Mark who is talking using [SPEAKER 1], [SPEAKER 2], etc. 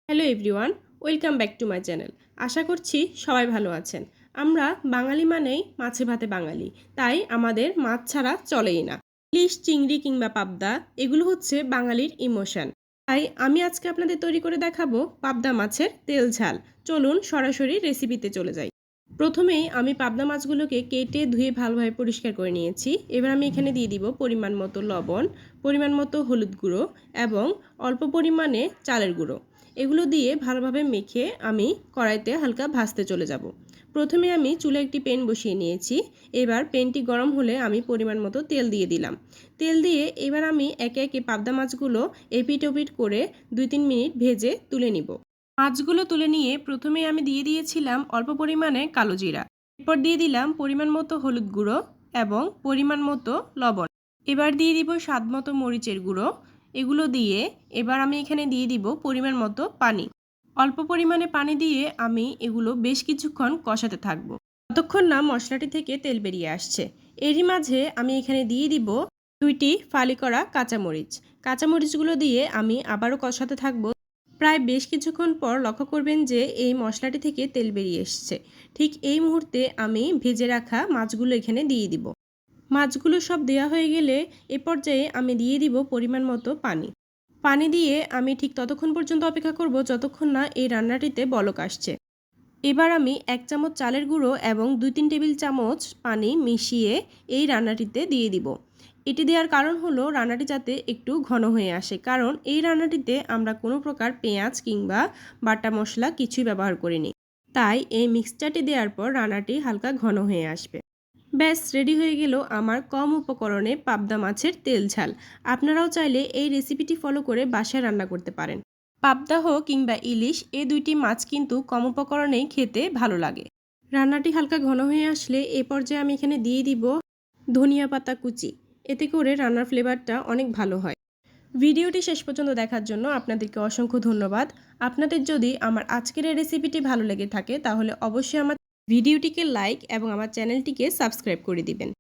[SPEAKER 1] Hello everyone, welcome back to my channel. আশা করছি সবাই ভালো আছেন। আমরা বাঙালি মানেই মাছে ভাতে বাঙালি, তাই আমাদের মাছ ছাড়া চলেই না। ইলিশ, চিংড়ি কিংবা পাবদা এগুলো হচ্ছে বাঙালির ইমোশন। তাই আমি আজকে আপনাদের তৈরি করে দেখাবো পাবদা মাছের তেল ঝাল। চলুন সরাসরি রেসিপিতে চলে যাই। প্রথমেই আমি পাবদা মাছগুলোকে কেটে ধুয়ে ভালোভাবে পরিষ্কার করে নিয়েছি। এবার আমি এখানে দিয়ে দিব পরিমাণ মতো লবণ, পরিমাণ মতো হলুদ গুঁড়ো এবং অল্প পরিমাণে চালের গুঁড়ো। এগুলো দিয়ে ভালোভাবে মেখে আমি কড়াইতে হালকা ভাজতে চলে যাব। প্রথমে আমি চুলে একটি প্যান বসিয়ে নিয়েছি। এবার প্যানটি গরম হলে আমি পরিমাণ মতো তেল দিয়ে দিলাম। তেল দিয়ে এবার আমি একে একে পাবদা মাছগুলো এপিট ওপিট করে 2-3 মিনিট ভেজে তুলে নিব। মাছগুলো তুলে নিয়ে প্রথমে আমি দিয়ে দিয়েছিলাম অল্প পরিমাণে কালো জিরা। এরপর দিয়ে দিলাম পরিমাণ মতো হলুদ গুঁড়ো এবং পরিমাণ মতো লবণ। এবার দিয়ে দিব স্বাদ মতো মরিচের গুঁড়ো। এগুলো দিয়ে এবার আমি এখানে দিয়ে দিব পরিমাণ মতো পানি। অল্প পরিমাণে পানি দিয়ে আমি এগুলো বেশ কিছুক্ষণ কষাতে থাকব, ততক্ষণ না মশলাটি থেকে তেল বেরিয়ে আসছে। এরই মাঝে আমি এখানে দিয়ে দিব 2টি ফালি করা কাঁচামরিচ। কাঁচামরিচগুলো দিয়ে আমি আবারও কষাতে থাকব। প্রায় বেশ কিছুক্ষণ পর লক্ষ্য করবেন যে এই মশলাটি থেকে তেল বেরিয়ে এসছে। ঠিক এই মুহূর্তে আমি ভেজে রাখা মাছগুলো এখানে দিয়ে দিব। মাছগুলো সব দেওয়া হয়ে গেলে এ পর্যায়ে আমি দিয়ে দিব পরিমাণ মতো পানি। পানি দিয়ে আমি ঠিক ততক্ষণ পর্যন্ত অপেক্ষা করব যতক্ষণ না এই রান্নাটিতে বলক আসছে। এবার আমি 1 চামচ চালের গুঁড়ো এবং 2-3 টেবিল চামচ পানি মিশিয়ে এই রান্নাটিতে দিয়ে দিব। এটি দেওয়ার কারণ হলো রান্নাটি যাতে একটু ঘন হয়ে আসে, কারণ এই রান্নাটিতে আমরা কোনো প্রকার পেঁয়াজ কিংবা বাটা মশলা কিছুই ব্যবহার করিনি। তাই এই মিক্সচারটি দেওয়ার পর রান্নাটি হালকা ঘন হয়ে আসবে। ব্যাস রেডি হয়ে গেল আমার কম উপকরণে পাবদা মাছের তেল ঝাল। আপনারাও চাইলে এই রেসিপিটি ফলো করে বাসায় রান্না করতে পারেন। পাবদা হোক কিংবা ইলিশ, এই দুইটি মাছ কিন্তু কম উপকরণেই খেতে ভালো লাগে। রান্নাটি হালকা ঘন হয়ে আসলে এ পর্যায়ে আমি এখানে দিয়ে দিব ধনিয়া পাতা কুচি। এতে করে রান্নার ফ্লেভারটা অনেক ভালো হয়। ভিডিওটি শেষ পর্যন্ত দেখার জন্য আপনাদেরকে অসংখ্য ধন্যবাদ। আপনাদের যদি আমার আজকের এই রেসিপিটি ভালো লেগে থাকে তাহলে অবশ্যই আমার ভিডিওটিকে লাইক এবং আমার চ্যানেলটিকে সাবস্ক্রাইব করে দিবেন।